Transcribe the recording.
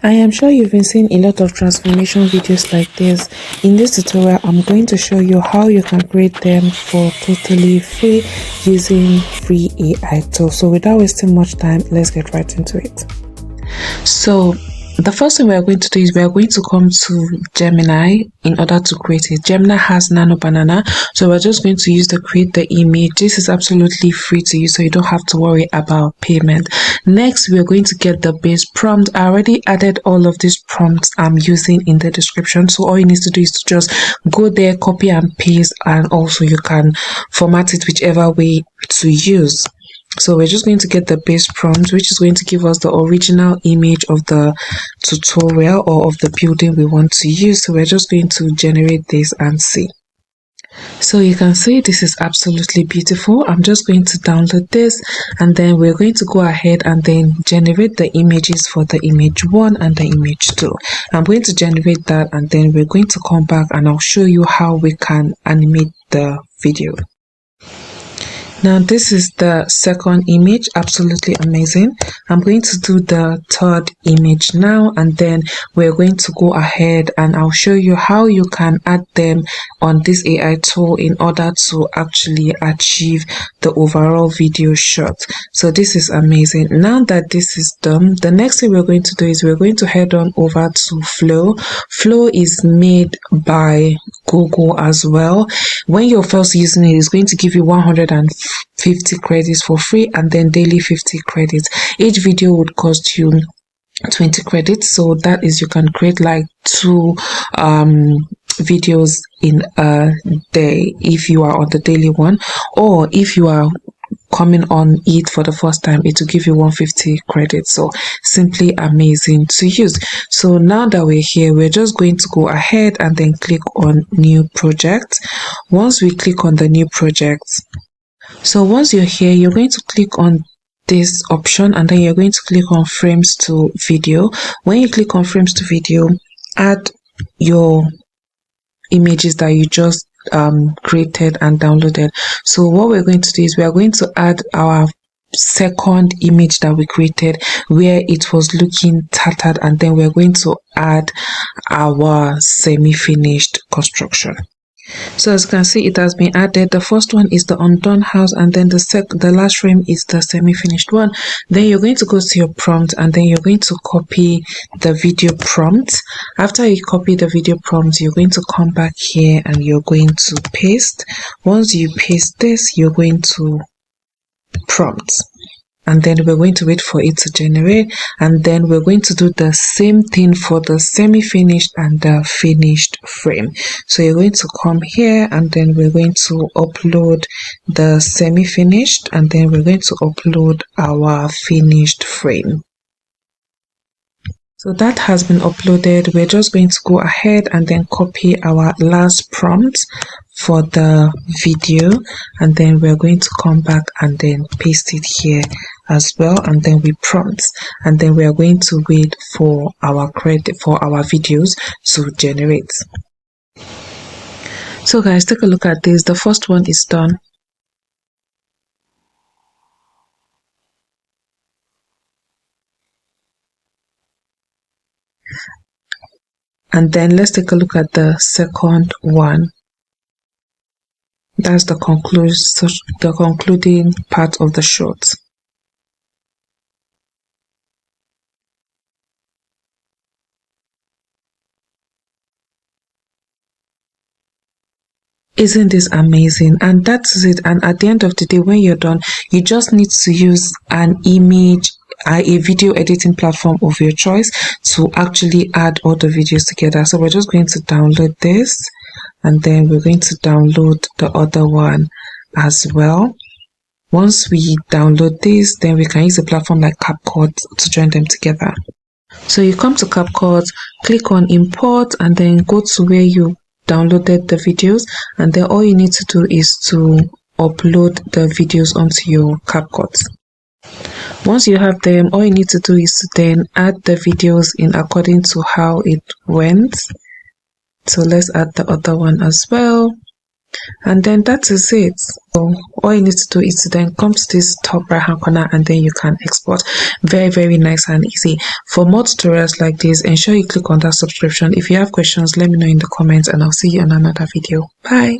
I am sure you've been seeing a lot of transformation videos like this. In this tutorial, I'm going to show you how you can create them for totally free using free AI tools. So without wasting much time, let's get right into it. So the first thing we are going to do is we are going to come to Gemini in order to create it. Gemini has Nano Banana, so we're just going to use the create the image. This is absolutely free to use, so you don't have to worry about payment. Next, we are going to get the base prompt. I already added all of these prompts I'm using in the description, so all you need to do is to just go there, copy and paste, and also you can format it whichever way to use. So we're just going to get the base prompt, which is going to give us the original image of the tutorial or of the building we want to use. So we're just going to generate this and see. So you can see this is absolutely beautiful. I'm just going to download this, and then we're going to go ahead and then generate the images for the image 1 and the image 2. I'm going to generate that, and then we're going to come back and I'll show you how we can animate the video. Now this is the second image, absolutely amazing. I'm going to do the third image now, and then we're going to go ahead and I'll show you how you can add them on this AI tool in order to actually achieve the overall video shot. So this is amazing. Now that this is done, the next thing we're going to do is we're going to head on over to Flow. Flow is made by Google as well. When you're first using it, it's going to give you 150 credits for free, and then daily 50 credits. Each video would cost you 20 credits, so that is you can create like 2 videos in a day if you are on the daily one, or if you are coming on it for the first time, it will give you 150 credits. So simply amazing to use. So now that we're here, we're just going to go ahead and then click on new project. Once we click on the new project, so once you're here, you're going to click on this option, and then you're going to click on frames to video. When you click on frames to video, add your images that you just created and downloaded. So what we're going to do is we are going to add our second image that we created where it was looking tattered, and then we're going to add our semi-finished construction. So as you can see, it has been added. The first one is the undone house, and then the last frame is the semi-finished one. Then you're going to go to your prompt, and then you're going to copy the video prompt. After you copy the video prompt, you're going to come back here and you're going to paste. Once you paste this, you're going to prompt, and then we're going to wait for it to generate, and then we're going to do the same thing for the semi-finished and the finished frame. So you're going to come here, and then we're going to upload the semi-finished, and then we're going to upload our finished frame. So that has been uploaded. We're just going to go ahead and then copy our last prompt for the video, and then we're going to come back and then paste it here as well, and then we prompt, and then we are going to wait for our videos to generate. So guys, take a look at this. The first one is done. And then let's take a look at the second one. That's the concluding part of the shot. Isn't this amazing? And that's it. And at the end of the day, when you're done, you just need to use an image, a video editing platform of your choice to actually add all the videos together. So we're just going to download this, and then we're going to download the other one as well. Once we download this, then we can use a platform like CapCut to join them together. So you come to CapCut, click on import, and then go to where you downloaded the videos, and then all you need to do is to upload the videos onto your CapCut. Once you have them, all you need to do is to then add the videos in according to how it went. So let's add the other one as well. And then that is it. So all you need to do is to then come to this top right hand corner and then you can export. Very nice and easy. For more tutorials like this, ensure you click on that subscription. If you have questions, let me know in the comments and I'll see you in another video. Bye.